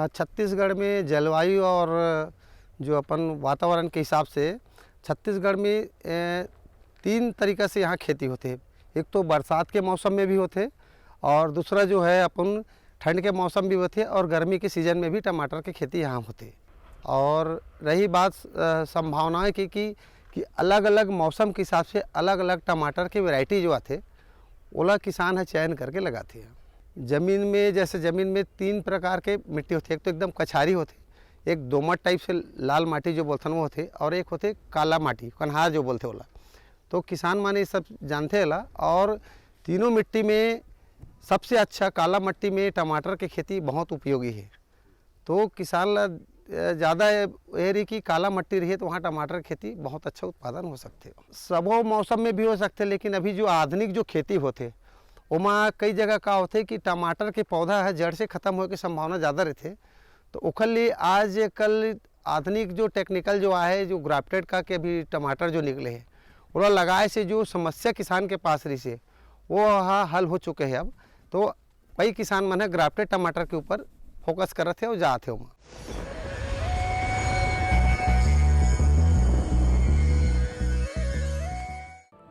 छत्तीसगढ़ में जलवायु और जो अपन वातावरण के हिसाब से छत्तीसगढ़ में 3 तरीक़ा से यहाँ खेती होते है। एक तो बरसात के मौसम में भी होते और दूसरा जो है अपन ठंड के मौसम भी होते और गर्मी के सीज़न में भी टमाटर की खेती यहाँ होती। और रही बात संभावनाएं कि अलग अलग मौसम के हिसाब से अलग अलग टमाटर की वैरायटी जो आते ओला किसान है चयन करके लगाते हैं। ज़मीन में जैसे ज़मीन में 3 प्रकार के मिट्टी होती है। एक तो एकदम कछारी होती, एक दोमट टाइप से लाल माटी जो बोलते हैं वो होते, और एक होते काला माटी कन्हार जो बोलते ओला। तो किसान माने सब जानते हैं। और तीनों मिट्टी में सबसे अच्छा काला मिट्टी में टमाटर की खेती बहुत उपयोगी है। तो किसान ला ज़्यादा ये रही कि काला मिट्टी रही तो वहाँ टमाटर की खेती बहुत अच्छा उत्पादन हो सकते। सबो मौसम में भी हो सकते, लेकिन अभी जो आधुनिक जो खेती होते वहाँ कई जगह का होते कि टमाटर के पौधा है जड़ से ख़त्म होने की संभावना ज़्यादा रहते। तो ओखर लिए आज कल आधुनिक जो टेक्निकल जो आए जो ग्राफ्टेड का के अभी टमाटर जो निकले हैं वो लगाए से जो समस्या किसान के पास रही से वो हल हो चुके हैं अब। तो कई किसान मन है ग्राफ्टेड टमाटर के ऊपर फोकस कर रहे थे और जाते वहाँ।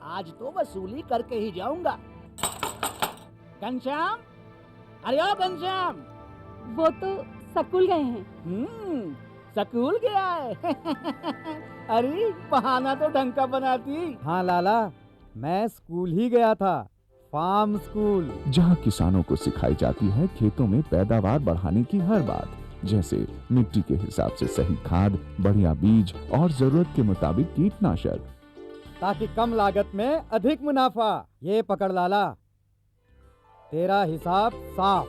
आज तो वसूली करके ही जाऊंगा। घनश्याम, अरे ओ घनश्याम। वो तो स्कूल गए हैं। स्कूल गया है। अरे बहाना तो ढंग का बनाती। हाँ लाला, मैं स्कूल ही गया था, फार्म स्कूल, जहाँ किसानों को सिखाई जाती है खेतों में पैदावार बढ़ाने की हर बात, जैसे मिट्टी के हिसाब से सही खाद, बढ़िया बीज और जरूरत के मुताबिक कीटनाशक, ताकि कम लागत में अधिक मुनाफा। ये पकड़ लाला, तेरा हिसाब साफ।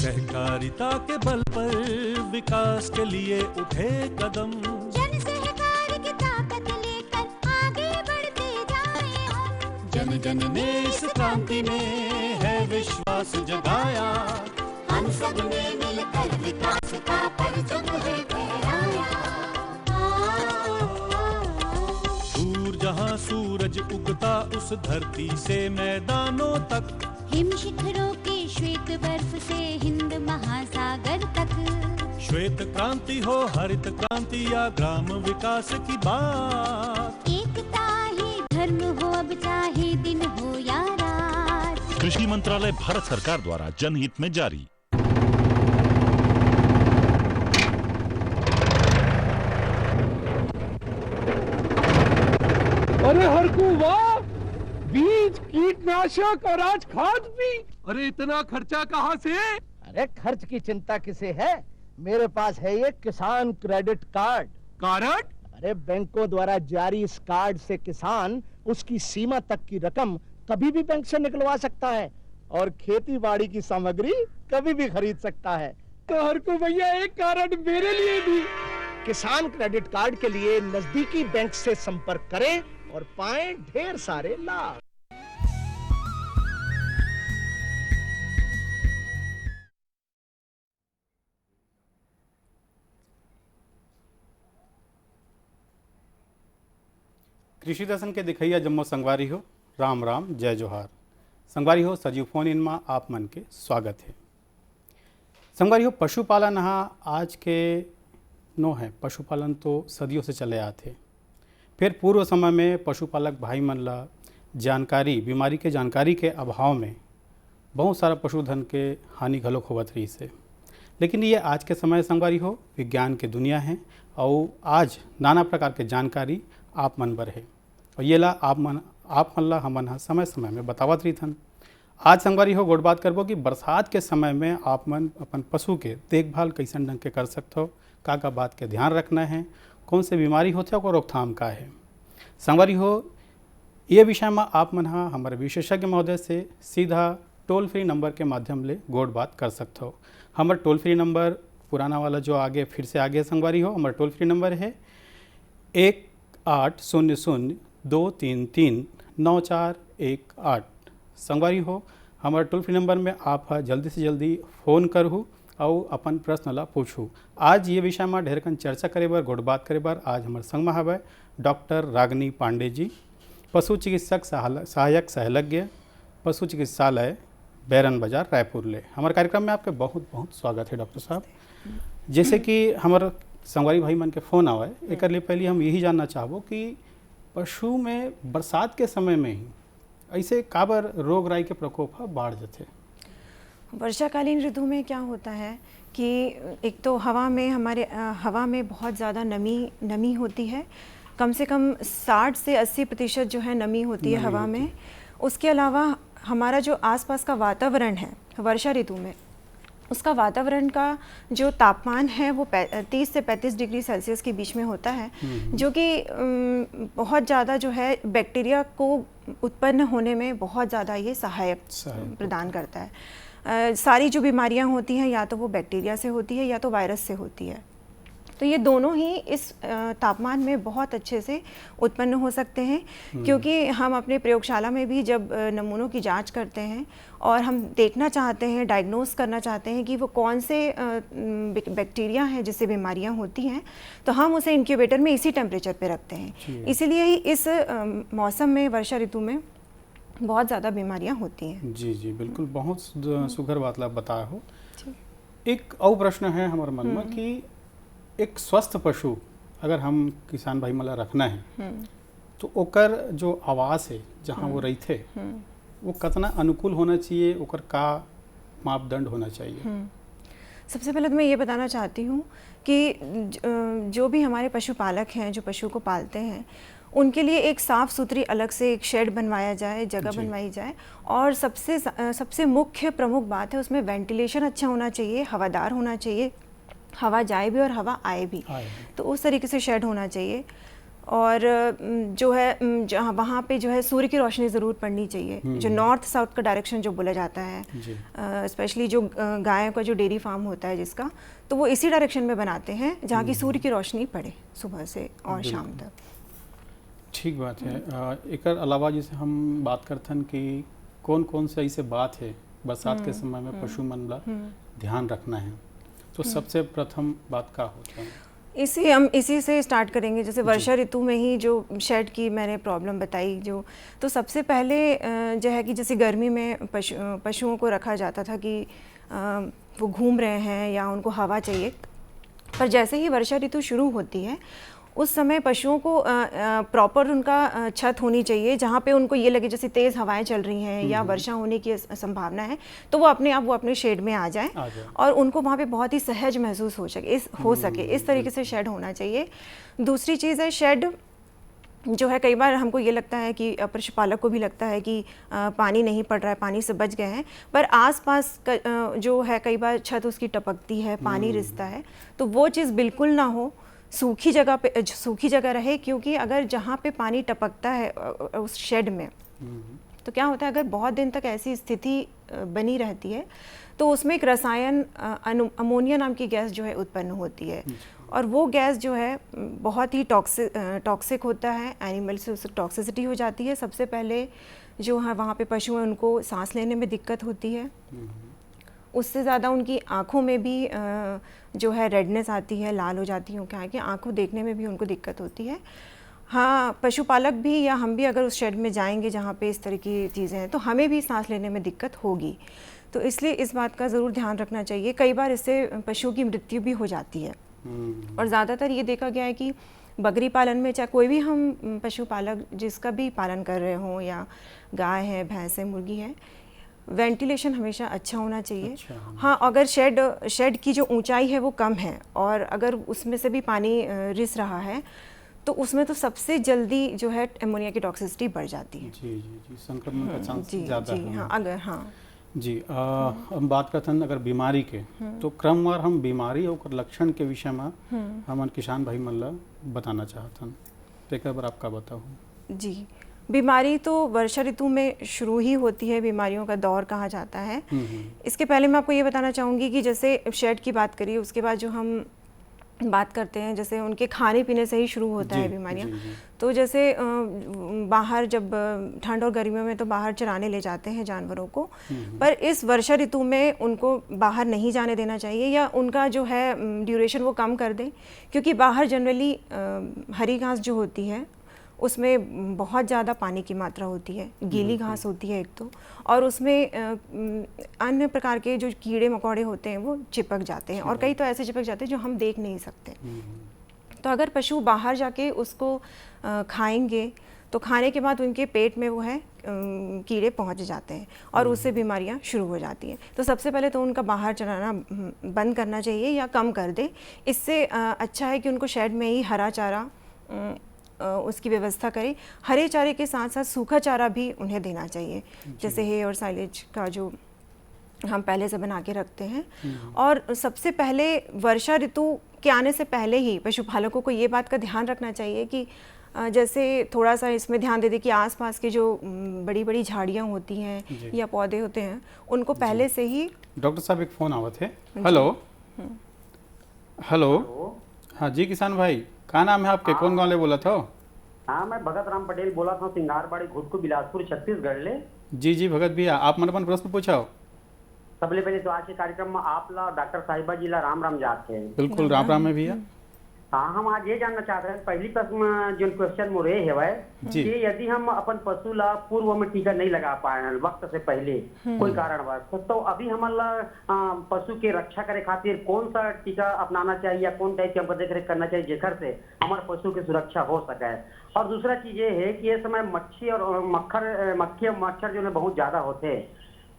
सहकारिता के बल पर विकास के लिए उठे कदम, जन सहकार की ताकत लेकर आगे बढ़ते जाएं हम। जन जन ने इस क्रांति में है विश्वास जगाया, हम सब ने मिलकर विकास का परचम है फहराया। दूर जहां सूरज उगता उस धरती से मैदानों तक, हिम शिखरों की श्वेत बर्फ से हिंद महासागर तक। श्वेत क्रांति हो हरित क्रांति या ग्राम विकास की बात, एकता ही धर्म हो अब चाहे दिन हो या रात। कृषि मंत्रालय भारत सरकार द्वारा जनहित में जारी। अरे हरकू वाह, बीज, कीटनाशक और आज खाद भी। अरे इतना खर्चा कहाँ से? अरे खर्च की चिंता किसे है, मेरे पास है ये किसान क्रेडिट कार्ड। कार्ड? अरे बैंकों द्वारा जारी इस कार्ड से किसान उसकी सीमा तक की रकम कभी भी बैंक से निकलवा सकता है और खेती बाड़ी की सामग्री कभी भी खरीद सकता है। तो हरकू भैया एक कार्ड मेरे लिए भी। किसान क्रेडिट कार्ड के लिए नजदीकी बैंक से संपर्क करें और पाएं ढेर सारे लाभ। कृषि दर्शन के दिखैया जम्मो संगवारी हो, राम राम जय जोहार। संगवारी हो सजीव फोन इन में आप मन के स्वागत है। संगवारी हो पशुपालन आज के नो है। पशुपालन तो सदियों से चले आते, फिर पूर्व समय में पशुपालक भाई मन ला जानकारी, बीमारी के जानकारी के अभाव में बहुत सारा पशुधन के हानि घलोक होवत रही से। लेकिन ये आज के समय संगवारी हो विज्ञान के दुनिया है और आज नाना प्रकार के जानकारी आप मन बर है और ये ला आप मन ला हमन समय समय में बतावत रही थन। आज संगवारी हो गोट बात करबो कि बरसात के समय में आप मन अपन पशु के देखभाल कैसन ढंग के कर सकते हो, का बात के ध्यान रखना है, कौन से बीमारी होते और रोकथाम का है। संगवारी हो ये विषय में आप मन हमारे विशेषज्ञ महोदय से सीधा टोल फ्री नंबर के माध्यम ले गोट बात कर सकते हो। हमारे टोल फ्री नंबर पुराना वाला जो आगे फिर से आगे संगवारी हो, हमारा टोल फ्री नंबर है 1800-233-9418। संगवारी हो हमारे टोल फ्री नंबर में आप जल्दी से जल्दी फ़ोन करहूँ और अपन प्रश्न ला पूछूँ। आज ये विषय में ढेरकन चर्चा करे बर, गोट बात करे बर आज हमारे संग में हवे डॉक्टर रागिनी पांडे जी। पशु चिकित्सक सहायक सहलज्ञ पशु चिकित्सालय बैरन बाजार रायपुर ले। हमारे कार्यक्रम में आपके बहुत बहुत स्वागत है डॉक्टर साहब। जैसे कि हमारे संगवारी भाई मन के फ़ोन आवे, एक लिए पहले हम यही जानना चाहबो कि पशु में बरसात के समय में ही ऐसे काबर रोग राई के प्रकोप बढ़ जाते? वर्षाकालीन ऋतु में क्या होता है कि एक तो हवा में बहुत ज़्यादा नमी होती है, कम से कम 60 से 80% जो है नमी होती है हवा में। उसके अलावा हमारा जो आसपास का वातावरण है वर्षा ऋतु में, उसका वातावरण का जो तापमान है वो 30 से 35 डिग्री सेल्सियस के बीच में होता है, जो कि बहुत ज़्यादा जो है बैक्टीरिया को उत्पन्न होने में बहुत ज़्यादा ये सहायक प्रदान करता है। सारी जो बीमारियां होती हैं या तो वो बैक्टीरिया से होती है या तो वायरस से होती है। तो ये दोनों ही इस तापमान में बहुत अच्छे से उत्पन्न हो सकते हैं, क्योंकि हम अपने प्रयोगशाला में भी जब नमूनों की जांच करते हैं और हम देखना चाहते हैं, डायग्नोस करना चाहते हैं कि वो कौन से बैक्टीरिया हैं जिससे बीमारियां होती हैं, तो हम उसे इंक्यूबेटर में इसी टेम्परेचर पे रखते हैं। इसीलिए ही इस मौसम में, वर्षा ऋतु में बहुत ज़्यादा बीमारियां होती हैं। जी जी बिल्कुल, बहुत सुघर बात बताया हो। एक और प्रश्न है हमारे मन में कि एक स्वस्थ पशु अगर हम किसान भाई मला रखना है तो ओकर जो आवास है जहाँ वो रहते वो कितना अनुकूल होना चाहिए, ओकर का मापदंड होना चाहिए? सबसे पहले तो मैं ये बताना चाहती हूँ कि जो भी हमारे पशुपालक हैं, जो पशु को पालते हैं, उनके लिए एक साफ़ सुथरी अलग से एक शेड बनवाया जाए, जगह बनवाई जाए। और सबसे मुख्य प्रमुख बात है उसमें वेंटिलेशन अच्छा होना चाहिए, हवादार होना चाहिए, हवा जाए भी और हवा आए भी, तो उस तरीके से शेड होना चाहिए। और जो है जहाँ वहाँ पे जो है सूर्य की रोशनी ज़रूर पड़नी चाहिए, जो नॉर्थ साउथ का डायरेक्शन जो बोला जाता है, स्पेशली जो गायों का जो डेयरी फार्म होता है जिसका, तो वो इसी डायरेक्शन में बनाते हैं जहाँ की सूर्य की रोशनी पड़े सुबह से और शाम तक। ठीक बात है। एक अलावा जैसे हम बात करते हैं कि कौन कौन से ऐसे बात है बरसात के समय में पशु मन ला ध्यान रखना है, तो सबसे प्रथम बात का होता है? इसी से स्टार्ट करेंगे। जैसे वर्षा ऋतु में ही जो शेड की मैंने प्रॉब्लम बताई, जो तो सबसे पहले जो है कि जैसे गर्मी में पशुओं को रखा जाता था कि वो घूम रहे हैं या उनको हवा चाहिए, पर जैसे ही वर्षा ऋतु शुरू होती है उस समय पशुओं को प्रॉपर उनका छत होनी चाहिए जहाँ पे उनको ये लगे जैसे तेज़ हवाएं चल रही हैं या वर्षा होने की संभावना है, तो वो अपने शेड में आ जाएं और उनको वहाँ पे बहुत ही सहज महसूस हो सके इस तरीके से शेड होना चाहिए। दूसरी चीज़ है, शेड जो है कई बार हमको ये लगता है कि पशुपालक को भी लगता है कि पानी नहीं पड़ रहा है, पानी से बच गए हैं, पर आसपास जो है कई बार छत उसकी टपकती है, पानी रिसता है, तो वो चीज़ बिल्कुल ना हो, सूखी जगह रहे। क्योंकि अगर जहाँ पे पानी टपकता है उस शेड में, तो क्या होता है अगर बहुत दिन तक ऐसी स्थिति बनी रहती है तो उसमें एक रसायन अमोनिया नाम की गैस जो है उत्पन्न होती है, और वो गैस जो है बहुत ही टॉक्सिक होता है, एनिमल से उससे टॉक्सिसिटी हो जाती है। सबसे पहले जो है वहाँ पे पशु हैं उनको सांस लेने में दिक्कत होती है, उससे ज़्यादा उनकी आँखों में भी जो है रेडनेस आती है, लाल हो जाती हैं, क्या है कि आँखों देखने में भी उनको दिक्कत होती है। हाँ, पशुपालक भी या हम भी अगर उस शेड में जाएंगे जहाँ पे इस तरह की चीज़ें हैं तो हमें भी सांस लेने में दिक्कत होगी, तो इसलिए इस बात का ज़रूर ध्यान रखना चाहिए। कई बार इससे पशुओं की मृत्यु भी हो जाती है, और ज़्यादातर ये देखा गया है कि बकरी पालन में, चाहे कोई भी हम पशुपालक जिसका भी पालन कर रहे हों, या गाय है, भैंस है, मुर्गी है, वेंटिलेशन हमेशा अच्छा होना चाहिए। हाँ, अगर शेड की जो ऊंचाई है वो कम है और अगर उसमें से भी पानी रिस रहा है तो उसमें तो सबसे जल्दी जो है एमोनिया की टॉक्सिसिटी बढ़ जाती है। जी जी जी, संक्रमण का चांस ज़्यादा है। हाँ, अगर जी हम बात करते हैं अगर बीमारी के, तो क्रमवार हम बीमारी और लक्षण के विषय में हम किसान भाई मन बताना चाहते हैं, तो एक बार आपका बताओ। जी, बीमारी तो वर्षा ऋतु में शुरू ही होती है, बीमारियों का दौर कहा जाता है। इसके पहले मैं आपको ये बताना चाहूँगी कि जैसे शेड की बात करिए, उसके बाद जो हम बात करते हैं जैसे उनके खाने पीने से ही शुरू होता है बीमारियाँ। तो जैसे बाहर जब ठंड और गर्मियों में तो बाहर चराने ले जाते हैं जानवरों को, पर इस वर्षा ऋतु में उनको बाहर नहीं जाने देना चाहिए, या उनका जो है ड्यूरेशन वो कम कर दें, क्योंकि बाहर जनरली हरी घास जो होती है उसमें बहुत ज़्यादा पानी की मात्रा होती है, गीली घास होती है एक तो, और उसमें अन्य प्रकार के जो कीड़े मकोड़े होते हैं वो चिपक जाते हैं, और कई तो ऐसे चिपक जाते हैं जो हम देख नहीं सकते। तो अगर पशु बाहर जाके उसको खाएंगे तो खाने के बाद उनके पेट में वो है कीड़े पहुंच जाते हैं और उससे बीमारियां शुरू हो जाती हैं। तो सबसे पहले तो उनका बाहर चराना बंद करना चाहिए या कम कर दे। इससे अच्छा है कि उनको शेड में ही हरा चारा उसकी व्यवस्था करें। हरे चारे के साथ साथ सूखा चारा भी उन्हें देना चाहिए, जैसे हे और साइलेज का जो हम पहले से बना के रखते हैं। और सबसे पहले वर्षा ऋतु के आने से पहले ही पशुपालकों को ये बात का ध्यान रखना चाहिए कि जैसे थोड़ा सा इसमें ध्यान दे दें कि आसपास की जो बड़ी बड़ी झाड़ियाँ होती हैं या पौधे होते हैं उनको पहले से ही। डॉक्टर साहब एक फ़ोन आवत है। हेलो हेलो, हाँ जी किसान भाई, क्या नाम है आपके? कौन गाँव ले बोला था? हाँ, मैं भगत राम पटेल बोला था, सिंगारबाड़ी घुटकू बिलासपुर छत्तीसगढ़ ले। जी भगत भैया, आप मन अपन प्रश्न पूछाओ। सबले पहले तो आज के कार्यक्रम में आप ला डॉक्टर साहिबा जी ला राम राम जाते हैं। बिल्कुल राम राम है भैया। हाँ, हम आज ये जानना चाहते हैं, पहली प्रश्न जो क्वेश्चन मोरे है कि यदि हम अपन पशु ला पूर्व में टीका नहीं लगा पाए वक्त से पहले कोई कारणवश, तो अभी हमारा पशु के रक्षा करे खातिर कौन सा टीका अपनाना चाहिए या कौन टाइप की हमको देख रेख करना चाहिए जेकर से हमारे पशु की सुरक्षा हो सके। और दूसरा चीज ये है कि ये समय मच्छी और मक्खी और मच्छर जो है बहुत ज्यादा होते हैं,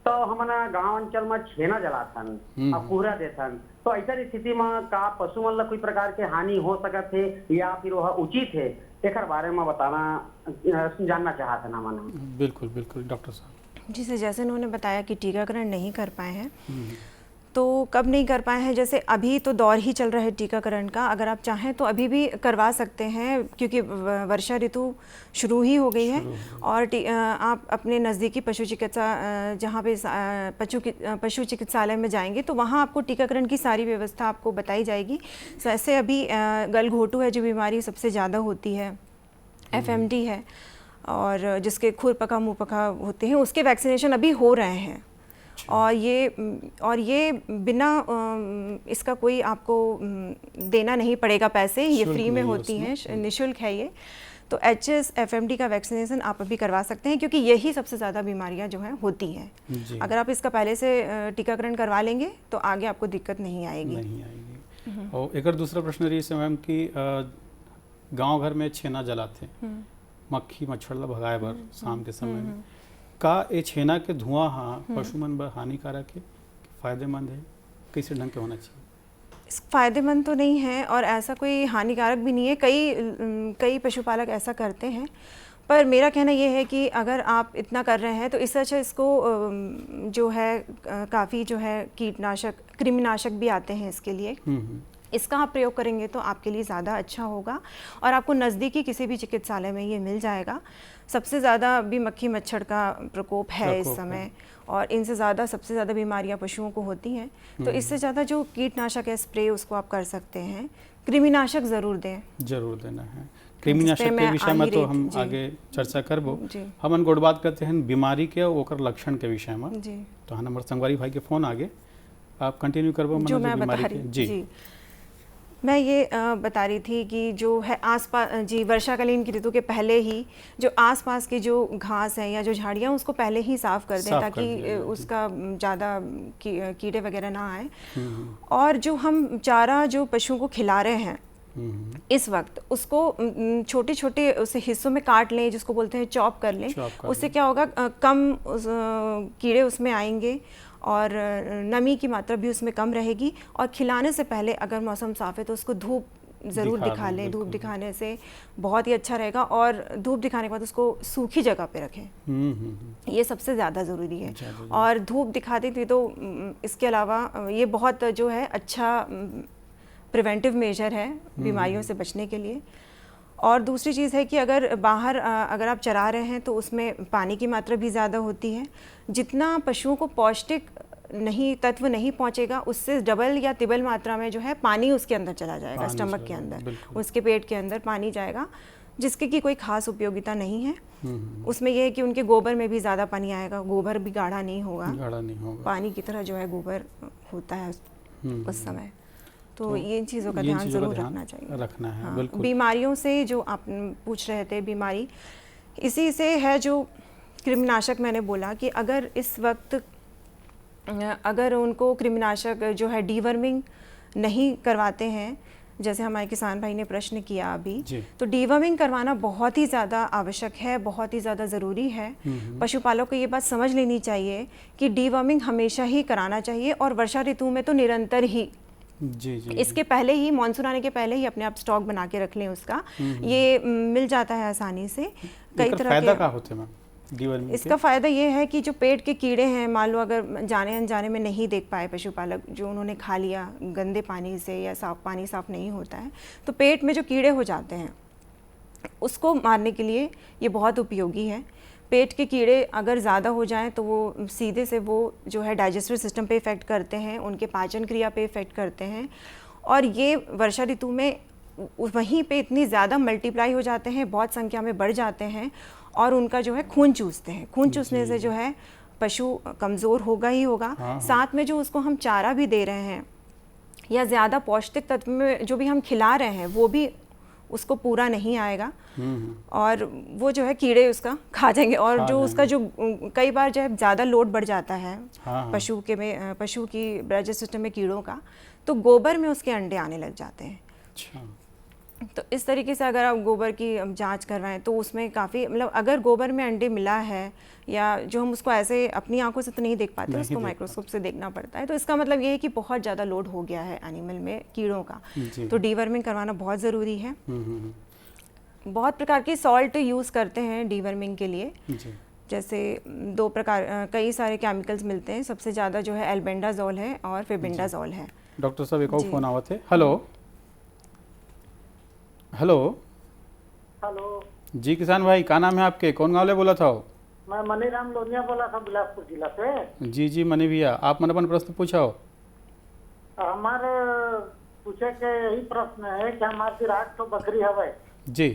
तो हमारा गांव अंचल में छेना जलाथन और कुहरा देथन, तो ऐसा स्थिति में का पशु मन ला कोई प्रकार के हानि हो सकत है या फिर वह उचित है, एक बारे में बताना जानना चाहते ना मना। बिल्कुल बिल्कुल डॉक्टर साहब जी, जैसे उन्होंने बताया कि टीकाकरण नहीं कर पाए हैं, तो कब नहीं कर पाए हैं, जैसे अभी तो दौर ही चल रहा है टीकाकरण का, अगर आप चाहें तो अभी भी करवा सकते हैं क्योंकि वर्षा ऋतु शुरू ही हो गई है। और आप अपने नज़दीकी पशु चिकित्सा जहाँ पे पशु चिकित्सालय में जाएंगे तो वहाँ आपको टीकाकरण की सारी व्यवस्था आपको बताई जाएगी। वैसे अभी गलघोटू है जो बीमारी सबसे ज़्यादा होती है, FMD है, और जिसके खुरपका मुँहपका होते हैं, उसके वैक्सीनेशन अभी हो रहे हैं। और ये बिना इसका कोई आपको देना नहीं पड़ेगा पैसे, ये फ्री में होती हैं, निःशुल्क है ये। तो HS FMD का वैक्सीनेशन आप अभी करवा सकते हैं क्योंकि यही सबसे ज़्यादा बीमारियां जो हैं होती हैं। अगर आप इसका पहले से टीकाकरण करवा लेंगे तो आगे आपको दिक्कत नहीं आएगी। और एक दूसरा प्रश्न रही है मैम कि गांव घर में छेना जलाते मक्खी मच्छर ला भगाए बर शाम के समय में, का ये छेना के धुआं पशु मन बर हानिकारक है, फायदेमंद है, कैसे ढंग के होना चाहिए? फ़ायदेमंद तो नहीं है और ऐसा कोई हानिकारक भी नहीं है। कई पशुपालक ऐसा करते हैं, पर मेरा कहना ये है कि अगर आप इतना कर रहे हैं तो इससे अच्छा इसको जो है काफ़ी जो है कीटनाशक कृमिनाशक भी आते हैं इसके लिए, इसका आप प्रयोग करेंगे तो आपके लिए ज़्यादा अच्छा होगा और आपको नज़दीकी किसी भी चिकित्सालय में ये मिल जाएगा। सबसे ज़्यादा भी मक्खी मच्छर का प्रकोप है इस समय और इनसे ज़्यादा सबसे ज़्यादा बीमारियां पशुओं को होती हैं, तो इससे ज़्यादा जो कीटनाशक है स्प्रे उसको आप कर सकते हैं। कृमिनाशक ज़रूर देना है। कृमिनाशक के विषय में तो हम आगे चर्चा करबो। हम गोड़ बात करते हैं बीमारी के और लक्षण के विषय में, तो हाँ हमारे संगवारी भाई के फोन आगे आप कंटिन्यू करबो। जो मैं बता रही जी मैं ये बता रही थी कि जो है आसपास जी वर्षाकालीन की ऋतु के पहले ही जो आसपास की जो घास है या जो झाड़ियाँ उसको पहले ही साफ़ कर दें ताकि उसका ज़्यादा कीड़े वगैरह ना आए। और जो हम चारा जो पशुओं को खिला रहे हैं इस वक्त उसको छोटे छोटे उसे हिस्सों में काट लें, जिसको बोलते हैं चॉप कर लें। उससे क्या होगा, कम कीड़े उसमें आएंगे और नमी की मात्रा भी उसमें कम रहेगी। और खिलाने से पहले अगर मौसम साफ़ है तो उसको धूप ज़रूर दिखा लें। धूप दिखाने से बहुत ही अच्छा रहेगा और धूप दिखाने के बाद उसको सूखी जगह पे रखें, ये सबसे ज़्यादा ज़रूरी है। और धूप दिखाते थे तो इसके अलावा ये बहुत जो है अच्छा प्रिवेंटिव मेजर है बीमारियों से बचने के लिए। और दूसरी चीज़ है कि अगर बाहर अगर आप चरा रहे हैं तो उसमें पानी की मात्रा भी ज़्यादा होती है। जितना पशुओं को पौष्टिक तत्व नहीं पहुंचेगा उससे डबल या तिबल मात्रा में जो है पानी उसके अंदर चला जाएगा, स्टमक के अंदर, उसके पेट के अंदर पानी जाएगा, जिसके की कोई खास उपयोगिता नहीं है। उसमें यह है कि उनके गोबर में भी ज़्यादा पानी आएगा, गोबर भी गाढ़ा नहीं होगा, पानी की तरह जो है गोबर होता है उस समय। तो ये इन चीज़ों का ये ध्यान चीज़ों का ज़रूर ध्यान रखना चाहिए। रखना है, हाँ, बिल्कुल। बीमारियों से जो आप पूछ रहे थे, बीमारी इसी से है जो कृमिनाशक मैंने बोला कि अगर इस वक्त अगर उनको कृमिनाशक जो है डीवर्मिंग नहीं करवाते हैं, जैसे हमारे किसान भाई ने प्रश्न किया अभी, तो डीवर्मिंग करवाना बहुत ही ज़्यादा आवश्यक है, बहुत ही ज़्यादा ज़रूरी है। पशुपालकों को ये बात समझ लेनी चाहिए कि डीवर्मिंग हमेशा ही कराना चाहिए और वर्षा ऋतु में तो निरंतर ही। जी जी। इसके पहले ही, मानसून आने के पहले ही अपने आप स्टॉक बना के रख लें उसका, ये मिल जाता है आसानी से। कई तरह फायदा के क्या होते हैं मैम डीवर्मिंग के? इसका फ़ायदा ये है कि जो पेट के कीड़े हैं, मान लो अगर जाने अनजाने में नहीं देख पाए पशुपालक, जो उन्होंने खा लिया गंदे पानी से या पानी साफ़ नहीं होता है, तो पेट में जो कीड़े हो जाते हैं उसको मारने के लिए ये बहुत उपयोगी है। पेट के कीड़े अगर ज़्यादा हो जाएं तो वो सीधे से वो जो है डाइजेस्टिव सिस्टम पे इफ़ेक्ट करते हैं, उनके पाचन क्रिया पे इफ़ेक्ट करते हैं, और ये वर्षा ऋतु में वहीं पे इतनी ज़्यादा मल्टीप्लाई हो जाते हैं, बहुत संख्या में बढ़ जाते हैं और उनका जो है खून चूसते हैं। खून चूसने से जो है पशु कमज़ोर होगा ही होगा। साथ में जो उसको हम चारा भी दे रहे हैं या ज़्यादा पौष्टिक तत्व में जो भी हम खिला रहे हैं वो भी उसको पूरा नहीं आएगा और वो जो है कीड़े उसका खा जाएंगे। और जो उसका जो कई बार जो है ज़्यादा लोड बढ़ जाता है पशु की डाइजेस्टिव सिस्टम में कीड़ों का, तो गोबर में उसके अंडे आने लग जाते हैं। तो इस तरीके से अगर आप गोबर की जांच करवाएं तो उसमें काफ़ी, मतलब अगर गोबर में अंडे मिला है या जो हम उसको ऐसे अपनी आंखों से तो नहीं देख पाते, उसको माइक्रोस्कोप से देखना पड़ता है, तो इसका मतलब ये है कि बहुत ज़्यादा लोड हो गया है एनिमल में कीड़ों का, तो डीवर्मिंग करवाना बहुत ज़रूरी है। बहुत प्रकार की सॉल्ट यूज़ करते हैं डीवर्मिंग के लिए, जैसे दो प्रकार कई सारे केमिकल्स मिलते हैं। सबसे ज़्यादा जो है एल्बेंडाजोल है और फेबिंडाजोल है। डॉक्टर साहब एक और फ़ोन आवा थे। हेलो हेलो हेलो जी, किसान भाई क्या नाम है आपके, कौन गाँव ले बोला था? मैं मनीराम लोनिया बोला था बिलासपुर जिला से। जी जी मनी भैया, आप मन अपन प्रश्न पूछाओ। हमारे पूछे के यही प्रश्न है कि हमारे फिर 8 तो बकरी हवे जी।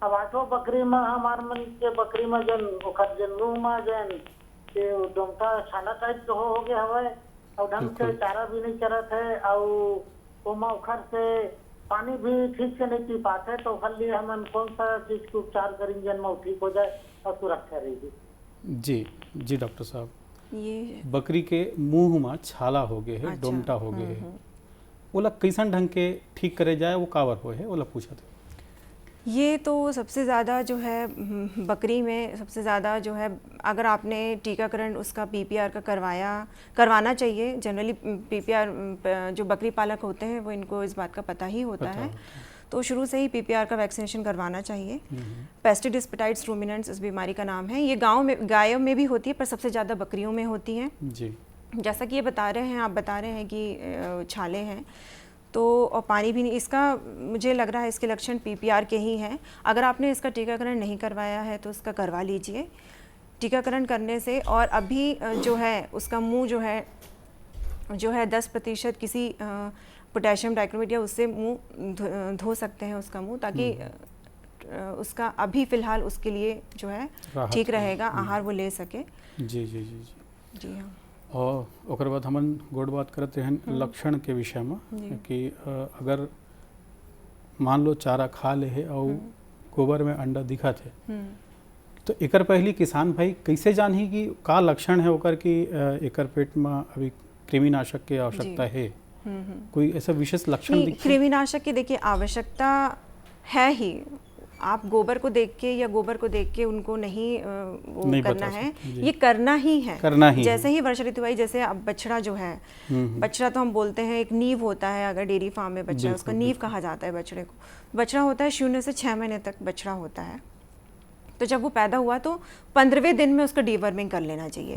अब 8 बकरी में हमार मन के बकरी में जन ओखर जन्नू में जन के डोमटा छाना टाइप तो हो गया हवे और ढंग से चारा भी नहीं चरत है और ओमा ओखर से पानी भी ठीक से नहीं पी पाते, तो ओखर लिए हम कौन सा चीज के उपचार करेंगे जन में ठीक हो जाए और सुरक्षा रहेगी? जी जी डॉक्टर साहब, ये बकरी के मुंह में छाला हो गए है, डोमटा हो गए है, ओला कैसन ढंग के ठीक करे जाए, वो कावर हो है ओला पूछा था। ये तो सबसे ज़्यादा जो है बकरी में सबसे ज़्यादा जो है, अगर आपने टीकाकरण उसका पीपीआर का करवाना चाहिए। जनरली पीपीआर जो बकरी पालक होते हैं वो इनको इस बात का पता ही होता है, तो शुरू से ही पीपीआर का वैक्सीनेशन करवाना चाहिए। पेस्टिडिस्पेटाइड्स रूमिनेंट्स इस बीमारी का नाम है। ये गायों में भी होती है पर सबसे ज़्यादा बकरियों में होती है जी। जैसा कि ये बता रहे हैं, आप बता रहे हैं कि छाले हैं तो और पानी भी नहीं, इसका मुझे लग रहा है इसके लक्षण पीपीआर के ही हैं। अगर आपने इसका टीकाकरण नहीं करवाया है तो उसका करवा लीजिए टीकाकरण करने से। और अभी जो है उसका मुंह जो है 10% किसी पोटेशियम डाइक्रोमेट या उससे मुंह धो सकते हैं उसका मुंह, ताकि उसका अभी फ़िलहाल उसके लिए जो है ठीक रहेगा, आहार वो ले सके। जी जी जी जी जी हाँ। और ओकर बाद हमन गोड़ बात करते हैं लक्षण के विषय में कि अगर मान लो चारा खा ले है और गोबर में अंडा दिखा थे, तो एकर पहली किसान भाई कैसे जानही कि का लक्षण है ओकर कि एकर पेट में अभी कृमिनाशक की आवश्यकता है? कोई ऐसा विशेष लक्षण दिखे? कृमिनाशक की देखिए आवश्यकता है ही, आप गोबर को देख के या गोबर को देख के उनको नहीं करना है, ये करना ही है। जैसे ही वर्षा ऋतु आई, जैसे अब बछड़ा जो है, बछड़ा तो हम बोलते हैं एक नींव होता है, अगर डेयरी फार्म में बछड़ा उसका नींव कहा जाता है बछड़े को। बछड़ा होता है 0 से 6 महीने तक बछड़ा होता है, तो जब वो पैदा हुआ तो 15वें दिन में उसको डीवर्मिंग कर लेना चाहिए।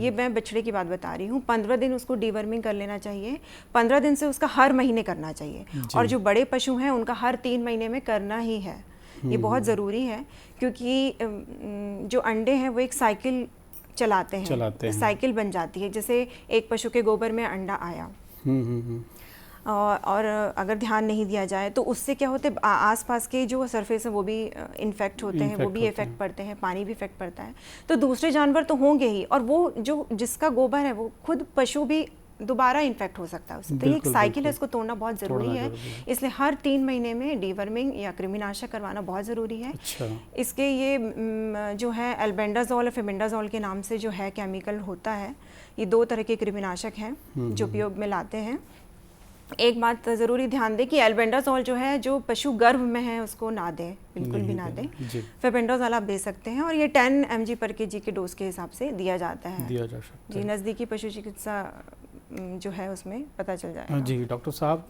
ये मैं बछड़े की बात बता रही हूँ, 15 दिन उसको डीवर्मिंग कर लेना चाहिए। 15 दिन से उसका हर महीने करना चाहिए, और जो बड़े पशु हैं उनका हर 3 महीने में करना ही है। ये बहुत ज़रूरी है, क्योंकि जो अंडे हैं वो एक साइकिल चलाते हैं। साइकिल बन जाती है, जैसे एक पशु के गोबर में अंडा आया और अगर ध्यान नहीं दिया जाए तो उससे क्या होते हैं, आसपास के जो सरफेस है वो भी इन्फेक्ट होते हैं, वो भी इफेक्ट पड़ते हैं, पानी भी इफेक्ट पड़ता है, तो दूसरे जानवर तो होंगे ही, और वो जो जिसका गोबर है वो खुद पशु भी दोबारा इन्फेक्ट हो सकता है उससे। तो ये एक साइकिल है, इसको तोड़ना बहुत ज़रूरी है। इसलिए हर 3 महीने में डीवर्मिंग या कृमिनाशक करवाना बहुत ज़रूरी है। इसके ये जो है एल्बेंडाजोल और फेबेंडाजोल के नाम से जो है केमिकल होता है, ये 2 तरह के कृमिनाशक हैं जो उपयोग में लाते हैं। एक बात ज़रूरी ध्यान दें कि एल्बेंडाजोल जो है जो पशु गर्भ में है उसको ना दें, बिल्कुल भी ना दें। फेबेंडाजोल आप दे सकते हैं और ये 10 mg पर kg के डोज के हिसाब से दिया जाता है, दिया जा सकता जी। नज़दीकी पशु चिकित्सा जो है उसमें पता चल जाएगा। जी डॉक्टर साहब,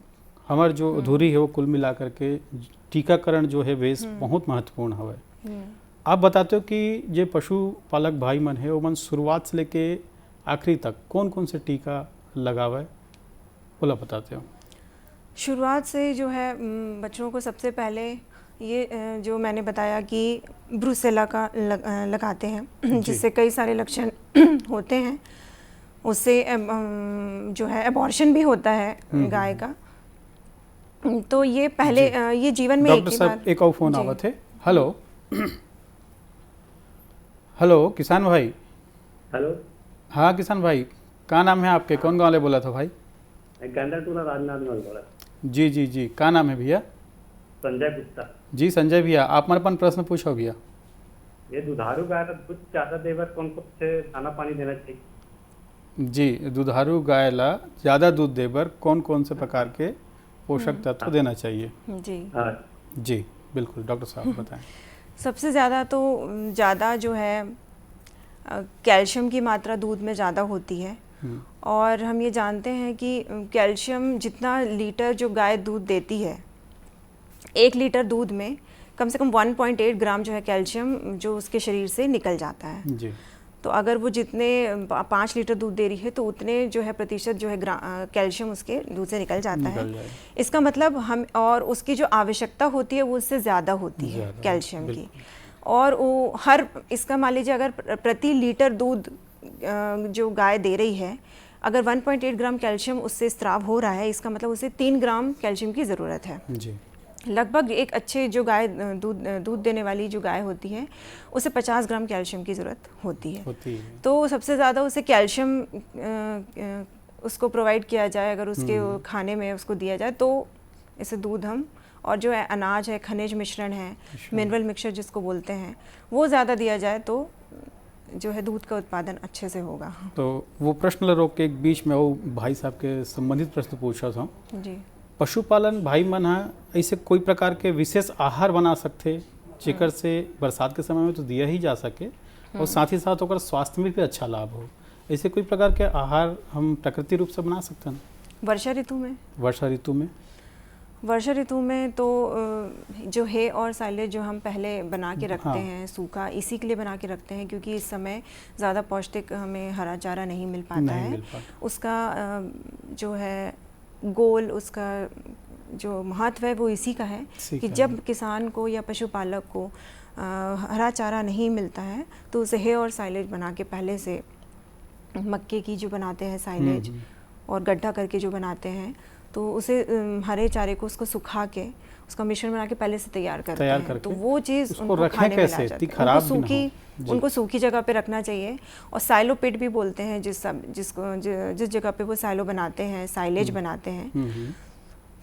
हमारे जो अधूरी है वो कुल मिलाकर के टीकाकरण जो है वे बहुत महत्वपूर्ण है। आप बताते हो कि ये पशुपालक भाई मन है वो मन शुरुआत से लेके आखिरी तक कौन कौन से टीका लगावे, बोला बताते हो? शुरुआत से जो है बच्चों को सबसे पहले ये जो मैंने बताया कि ब्रूसेला का लगाते हैं, जिससे कई सारे लक्षण होते हैं। उससे जो है एबॉर्शन भी होता है गाय का। तो ये पहले ये जीवन में डॉक्टर साहब एक और फोन आवा थे। हेलो हेलो किसान भाई। हेलो हाँ किसान भाई, क्या नाम है आपके, कौन गाँव ले बोला था भाई? गंडाटूला राजनांदगांव बोला। जी जी जी, क्या नाम है भैया? संजय गुप्ता। जी संजय भैया, आप मन अपन प्रश्न पूछो भैया। ये दुधारू गाय का दूध ज्यादा देवर कौन कौन से दाना पानी देना चाहिए? जी, दुधारू गाय ला ज़्यादा दूध देवर कौन कौन से प्रकार के पोषक तत्व देना चाहिए? जी जी बिल्कुल, डॉक्टर साहब बताएं। सबसे ज़्यादा तो ज़्यादा जो है कैल्शियम की मात्रा दूध में ज़्यादा होती है। और हम ये जानते हैं कि कैल्शियम जितना लीटर जो गाय दूध देती है, 1 लीटर दूध में कम से कम 1.8 ग्राम जो है कैल्शियम जो उसके शरीर से निकल जाता है। जी। तो अगर वो जितने 5 लीटर दूध दे रही है तो उतने जो है प्रतिशत जो है कैल्शियम उसके दूध से निकल जाता है। इसका मतलब हम और उसकी जो आवश्यकता होती है वो उससे ज़्यादा होती है कैल्शियम की। और वो हर इसका मान लीजिए अगर प्रति लीटर दूध जो गाय दे रही है, अगर 1.8 ग्राम कैल्शियम उससे स्राव हो रहा है, इसका मतलब उसे 3 ग्राम कैल्शियम की ज़रूरत है। जी। लगभग एक अच्छे जो गाय दूध देने वाली जो गाय होती है उसे 50 ग्राम कैल्शियम की ज़रूरत होती है। तो सबसे ज़्यादा उसे कैल्शियम उसको प्रोवाइड किया जाए, अगर उसके खाने में उसको दिया जाए तो इसे दूध हम और जो है अनाज है, खनिज मिश्रण है, मिनरल मिक्सचर जिसको बोलते हैं, वो ज़्यादा दिया जाए तो जो है दूध का उत्पादन अच्छे से होगा। तो वो प्रश्न रोक के एक बीच में वो भाई साहब के संबंधित प्रश्न पूछा था जी। पशुपालन भाई मन है ऐसे कोई प्रकार के विशेष आहार बना सकते जेकर से बरसात के समय में तो दिया ही जा सके और साथ ही साथ होकर स्वास्थ्य में भी अच्छा लाभ हो, ऐसे कोई प्रकार के आहार हम प्राकृतिक रूप से बना सकते हैं? वर्षा ऋतु में? वर्षा ऋतु में तो जो है और साइलेज जो हम पहले बना के रखते हैं सूखा, इसी के लिए बना के रखते हैं क्योंकि इस समय ज़्यादा पौष्टिक हमें हरा चारा नहीं मिल पाता है। उसका जो है गोल, उसका जो महत्व है वो इसी का है कि जब किसान को या पशुपालक को हरा चारा नहीं मिलता है तो उसे है और साइलेज बना के पहले से मक्के की जो बनाते हैं साइलेज और गड्ढा करके जो बनाते हैं तो उसे हरे चारे को उसको सुखा के उसका मिश्रण बना के पहले से तैयार करते हैं। तो वो चीज़ उनको खाने में ला जाती है। उनको सूखी जगह पे रखना चाहिए और साइलो पिट भी बोलते हैं जिस जगह पे वो साइलो बनाते हैं, साइलेज बनाते हैं,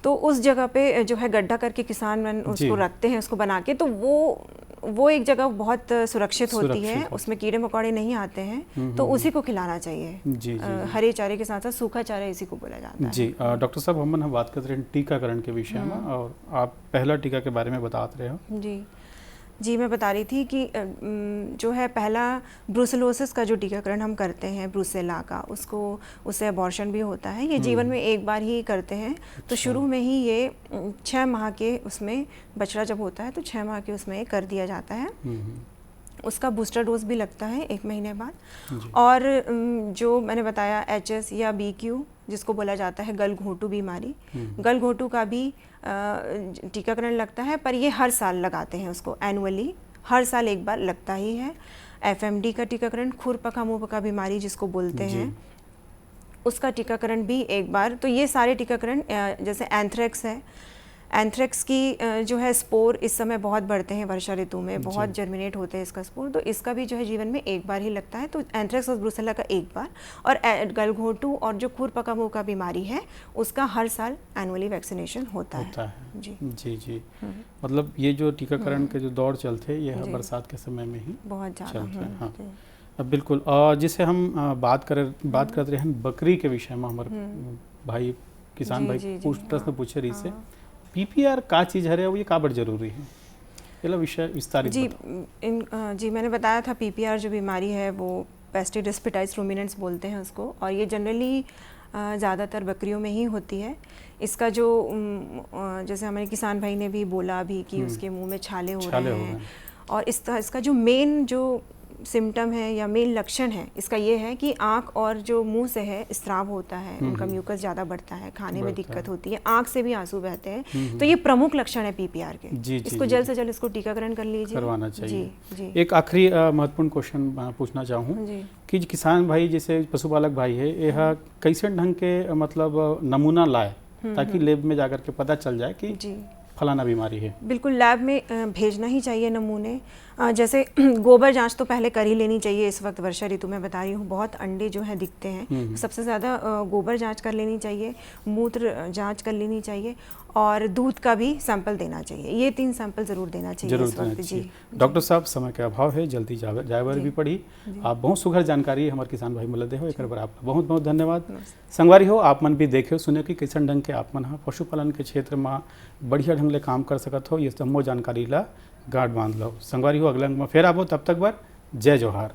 तो उस जगह पे जो है गड्ढा करके किसान उसको रखते हैं, उसको बना के, तो वो एक जगह बहुत सुरक्षित होती है, उसमें कीड़े मकोड़े नहीं आते हैं, तो उसी को खिलाना चाहिए। हरे चारे के साथ साथ सूखा चारा इसी को बोला जाता है। जी डॉक्टर साहब, हम बात कर रहे हैं टीकाकरण के विषय में और आप पहला टीका के बारे में बता रहे हो। जी मैं बता रही थी कि जो है पहला ब्रूसेलोसिस का जो टीकाकरण हम करते हैं ब्रूसेला का, उससे अबॉर्शन भी होता है। ये जीवन में एक बार ही करते हैं। तो शुरू में ही ये 6 माह के उसमें बछड़ा जब होता है तो 6 माह के उसमें कर दिया जाता है। उसका बूस्टर डोज भी लगता है 1 महीने बाद। और जो मैंने बताया HS या BQ जिसको बोला जाता है गलघोंटू बीमारी, गलघोंटू का भी टीकाकरण लगता है, पर ये हर साल लगाते हैं उसको, एनुअली हर साल एक बार लगता ही है। FMD का टीकाकरण, खुरपका मुंहपका बीमारी जिसको बोलते हैं, उसका टीकाकरण भी एक बार। तो ये सारे टीकाकरण जैसे एंथ्रेक्स है, एंथ्रेक्स की जो है स्पोर इस समय बहुत बढ़ते हैं वर्षा ऋतु में, बहुत जर्मिनेट होते हैं इसका स्पोर, तो इसका भी जो है जीवन में एक बार ही लगता है। तो एंथ्रेक्स और ब्रुसेला का एक बार, और गलघोटू और जो खुरपका मुंह का बीमारी है उसका हर साल एनुअली वैक्सीनेशन होता है। जी जी जी, मतलब ये जो टीकाकरण के जो दौर चलते हैं ये बरसात के समय में ही बहुत ज़्यादा चलते हैं। हाँ अब बिल्कुल, और जिसे हम बात कर रहे हैं बकरी के विषय में, हमारे भाई किसान भाई प्रश्न पूछे रही से पीपीआर का चीज़ है, वो ये काबर जरूरी है, ये विषय विस्तारित जी मैंने बताया था पीपीआर जो बीमारी है वो पेस्टिडिस्पिटाइज रूमिनेंट्स बोलते हैं उसको, और ये जनरली ज़्यादातर बकरियों में ही होती है। इसका जो जैसे हमारे किसान भाई ने भी बोला अभी कि उसके मुंह में छाले हो रहे हैं, और इसका जो मेन जो सिम्टम है या मेन लक्षण है इसका ये है कि आँख और जो मुंह से है स्त्राव होता है, उनका म्यूकस ज़्यादा बढ़ता है, खाने में दिक्कत होती है, आँख से भी आंसू बहते हैं। तो ये प्रमुख लक्षण है पीपीआर के। इसको जल्द से जल्द इसको टीकाकरण कर लीजिए, करवाना चाहिए। जी। एक आखिरी महत्वपूर्ण क्वेश्चन पूछना चाहूँ कि किसान भाई जैसे पशुपालक भाई है, यह कैसे ढंग के मतलब नमूना लाए ताकि लैब में जाकर के पता चल जाए कि फलाना बीमारी है? बिल्कुल, लैब में भेजना ही चाहिए नमूने। जैसे गोबर जांच तो पहले कर ही लेनी चाहिए। इस वक्त वर्षा ऋतु में बता रही हूँ बहुत अंडे जो हैं दिखते हैं, सबसे ज़्यादा गोबर जांच कर लेनी चाहिए, मूत्र जांच कर लेनी चाहिए, और दूध का भी सैंपल देना चाहिए। ये 3 सैंपल ज़रूर देना चाहिए इस वक्त। जी डॉक्टर साहब, समय का अभाव है, जल्दी जायवर भी पड़ी। आप बहुत सुघर जानकारी हमारे किसान भाई मिलते हो, एक बार आपका बहुत बहुत धन्यवाद। संगवारी हो, आप मन भी देखे सुने कि कैसन ढंग के आप मन पशुपालन के क्षेत्र में बढ़िया ढंग ले काम कर सकत हो, ये समूह जानकारी ला गांठ बांध लो। संगवारी हो, अगला में फिर आबो, तब तक बर जय जोहार।